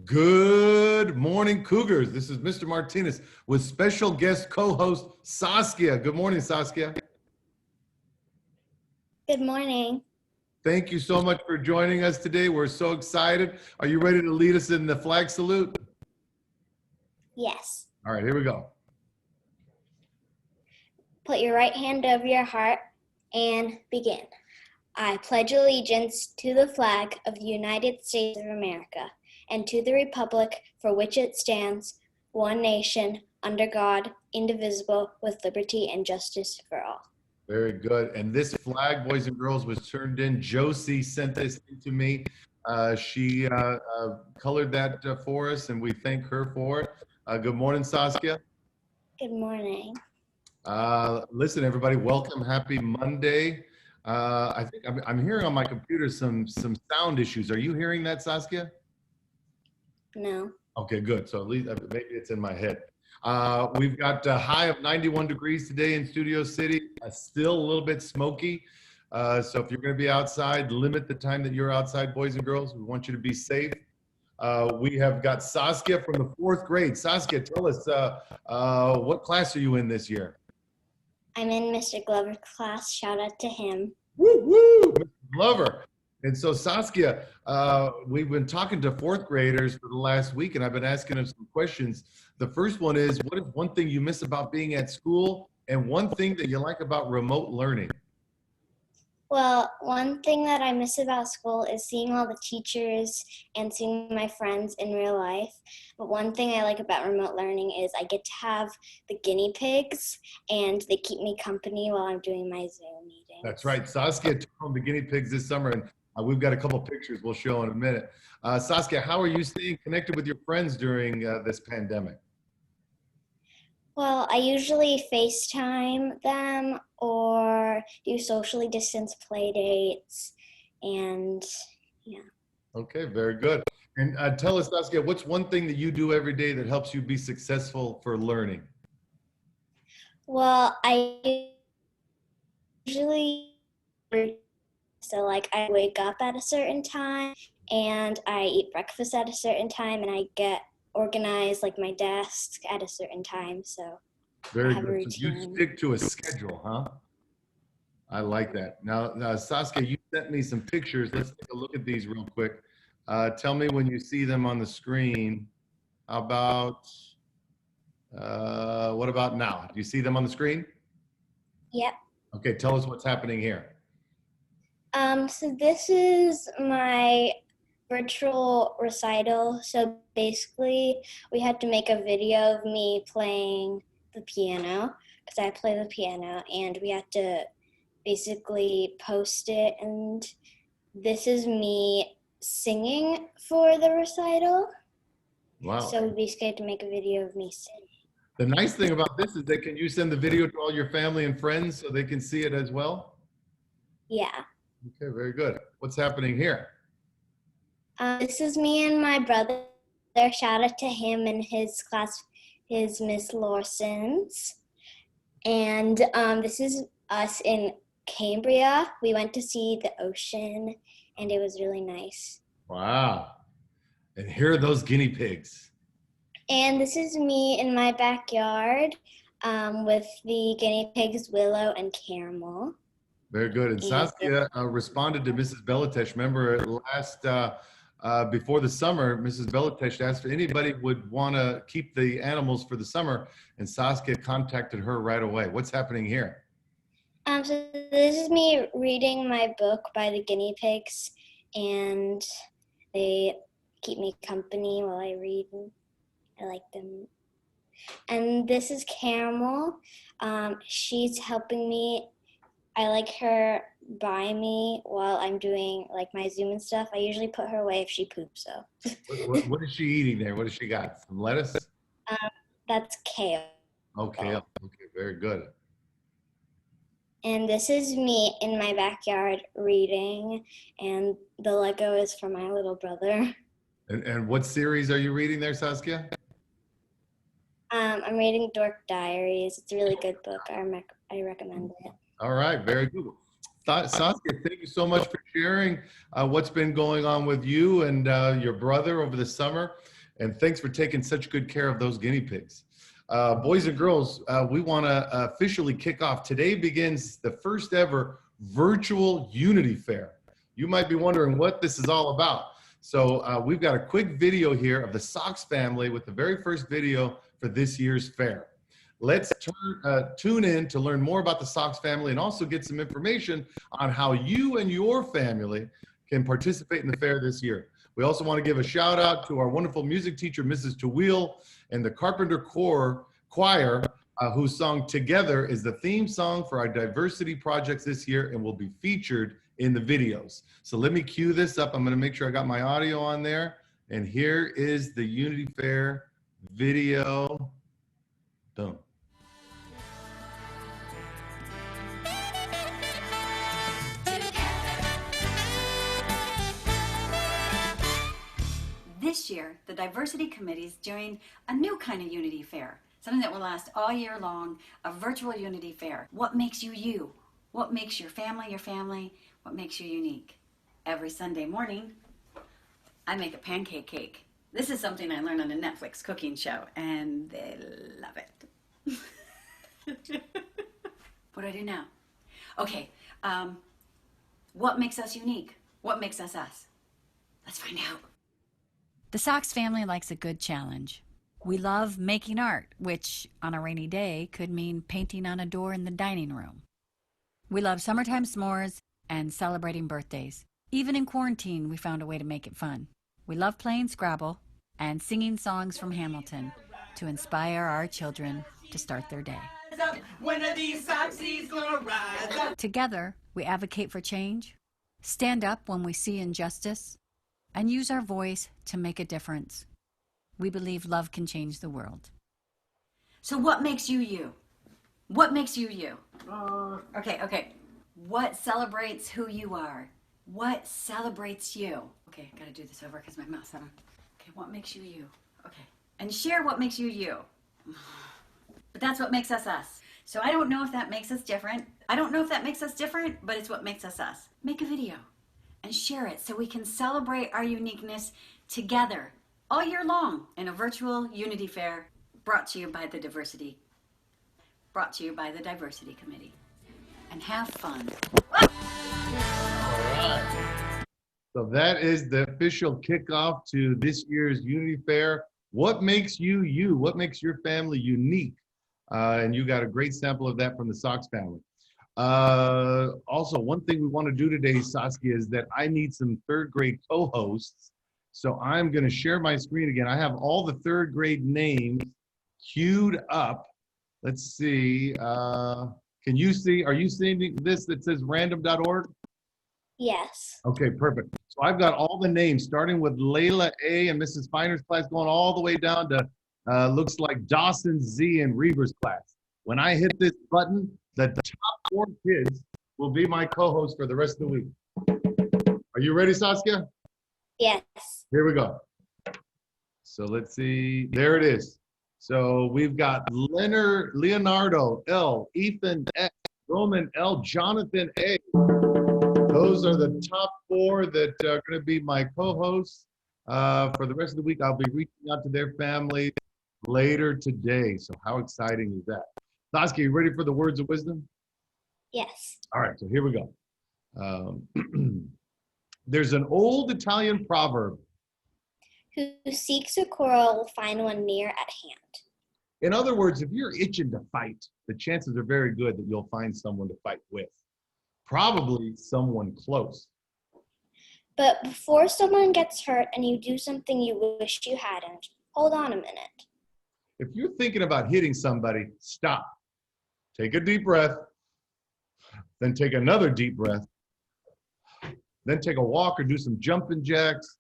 Good morning, Cougars. This is Mr. Martinez with special guest co-host Saskia. Good morning, Saskia. Good morning. Thank you so much for joining us today. We're so excited. Are you ready to lead us in the flag salute? Yes. All right, here we go. Put your right hand over your heart and begin. I pledge allegiance to the flag of the United States of America and to the republic for which it stands, one nation, under God, indivisible, with liberty and justice for all. Very good. And this flag, boys and girls, was turned in. Josie sent this to me. She colored that for us, and we thank her for it. Good morning, Saskia. Good morning. Listen, everybody, welcome. Happy Monday. I think I'm hearing on my computer some sound issues. Are you hearing that, Saskia? No. Okay, good. So at least maybe it's in my head. We've got a high of 91 degrees today in Studio City. Still a little bit smoky. So if you're going to be outside, limit the time that you're outside, boys and girls. We want you to be safe. We have got Saskia from the 4th grade. Saskia, tell us, what class are you in this year? I'm in Mr. Glover's class. Shout out to him. Woo, woo, Mr. Glover. And so Saskia, we've been talking to 4th graders for the last week, and I've been asking them some questions. The first one is, what is one thing you miss about being at school, and one thing that you like about remote learning? Well, one thing that I miss about school is seeing all the teachers and seeing my friends in real life. But one thing I like about remote learning is I get to have the guinea pigs and they keep me company while I'm doing my Zoom meetings. That's right. Saskia took home the guinea pigs this summer, and we've got a couple pictures we'll show in a minute. Saskia, how are you staying connected with your friends during this pandemic? Well, I usually FaceTime them or do socially distanced play dates, and yeah. Okay, very good. And tell us, Saskia, what's one thing that you do every day that helps you be successful for learning? Well, I usually, so like I wake up at a certain time and I eat breakfast at a certain time and I get organized like my desk at a certain time. So Very I have a good. So you routine. stick to a schedule, huh? I like that. Now, Saskia, you sent me some pictures. Let's take a look at these real quick. Tell me when you see them on the screen. How about, what about now? Do you see them on the screen? Yep. Okay, tell us what's happening here. So this is my virtual recital. So basically, we had to make a video of me playing the piano because I play the piano, and we had to basically post it. And this is me singing for the recital. Wow. So we basically had to make a video of me singing. The nice thing about this is that can you send the video to all your family and friends so they can see it as well? Yeah. Okay, very good. What's happening here? This is me and my brother. Shout out to him and his class, his Miss Lawson's. And this is us in Cambria. We went to see the ocean, and it was really nice. Wow. And here are those guinea pigs. And this is me in my backyard with the guinea pigs, Willow and Caramel. Very good. And Saskia responded to Mrs. Belatesh. Remember last, before the summer, Mrs. Belatesh asked if anybody would want to keep the animals for the summer, and Saskia contacted her right away. What's happening here? So this is me reading my book by the guinea pigs, and they keep me company while I read. I like them. And this is Caramel. She's helping me. I like her by me while I'm doing like my Zoom and stuff. I usually put her away if she poops though. What is she eating there? What has she got? Some lettuce? That's kale. Okay, okay, very good. And this is me in my backyard reading, and the Lego is for my little brother. And what series are you reading there, Saskia? I'm reading Dork Diaries. It's a really good book. I recommend it. All right, very good. Saskia, thank you so much for sharing what's been going on with you and your brother over the summer. And thanks for taking such good care of those guinea pigs. Boys and girls, we want to officially kick off. Today begins the first ever virtual Unity Fair. You might be wondering what this is all about. So we've got a quick video here of the Sox family with the very first video for this year's fair. Let's tune in to learn more about the Sox family and also get some information on how you and your family can participate in the fair this year. We also want to give a shout out to our wonderful music teacher, Mrs. Tawil, and the Carpenter Choir, whose song Together is the theme song for our diversity projects this year and will be featured in the videos. So let me cue this up. I'm going to make sure I got my audio on there. And here is the Unity Fair video. Boom. This year, the Diversity Committee is doing a new kind of Unity Fair, something that will last all year long, a virtual Unity Fair. What makes you you? What makes your family your family? What makes you unique? Every Sunday morning, I make a pancake cake. This is something I learned on a Netflix cooking show, and they love it. What do I do now? Okay, what makes us unique? What makes us us? Let's find out. The Sox family likes a good challenge. We love making art, which on a rainy day could mean painting on a door in the dining room. We love summertime s'mores and celebrating birthdays. Even in quarantine, we found a way to make it fun. We love playing Scrabble and singing songs from Hamilton to inspire our children to start their day. When are these Soxies gonna rise up? Together, we advocate for change, stand up when we see injustice, and use our voice to make a difference. We believe love can change the world. So what makes you you? What makes you you? Okay. What celebrates who you are? What celebrates you? Okay, I gotta do this over because my mouth's on. Okay, what makes you you? Okay, and share what makes you you. But that's what makes us us. So I don't know if that makes us different. But it's what makes us us. Make a video and share it so we can celebrate our uniqueness together all year long in a virtual Unity Fair brought to you by the Diversity Committee. And have fun. All right. So that is the official kickoff to this year's Unity Fair. What makes you you? What makes your family unique? And you got a great sample of that from the Sox family. Also, one thing we want to do today, Saskia, is that I need some third grade co-hosts. So I'm going to share my screen again. I have all the third grade names queued up. Let's see. Can you see? Are you seeing this that says random.org? Yes. Okay, perfect. So I've got all the names, starting with Layla A and Mrs. Finer's class, going all the way down to looks like Dawson Z and Reaver's class. When I hit this button, the top 4 kids will be my co-host for the rest of the week. Are you ready, Saskia? Yes. Here we go. So let's see. There it is. So we've got Leonardo L, Ethan X, Roman L, Jonathan A. Those are the top 4 that are going to be my co-hosts. For the rest of the week, I'll be reaching out to their families later today. So how exciting is that? Saskia, you ready for the words of wisdom? Yes. All right, so here we go. There's an old Italian proverb. Who seeks a quarrel will find one near at hand. In other words, if you're itching to fight, the chances are very good that you'll find someone to fight with. Probably someone close. But before someone gets hurt and you do something you wish you hadn't, hold on a minute. If you're thinking about hitting somebody, stop. Take a deep breath, then take another deep breath, then take a walk or do some jumping jacks.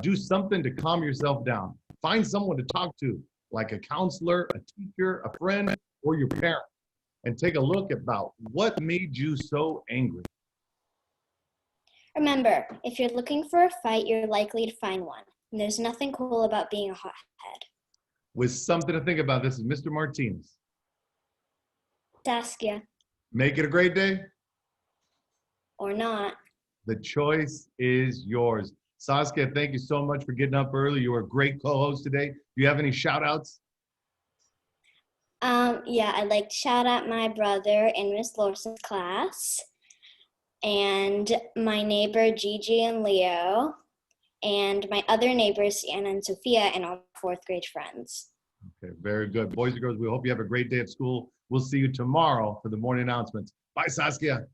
Do something to calm yourself down. Find someone to talk to, like a counselor, a teacher, a friend, or your parent, and take a look about what made you so angry. Remember, if you're looking for a fight, you're likely to find one. And there's nothing cool about being a hothead. With something to think about, this is Mr. Martinez. Saskia. Make it a great day. or not. The choice is yours. Saskia, thank you so much for getting up early. You were a great co-host today. Do you have any shout outs? Yeah, I'd like to shout out my brother in Miss Lawson's class, and my neighbor Gigi and Leo, and my other neighbors Anna and Sophia, and all my fourth grade friends. Okay, very good. Boys and girls, we hope you have a great day at school. We'll see you tomorrow for the morning announcements. Bye, Saskia.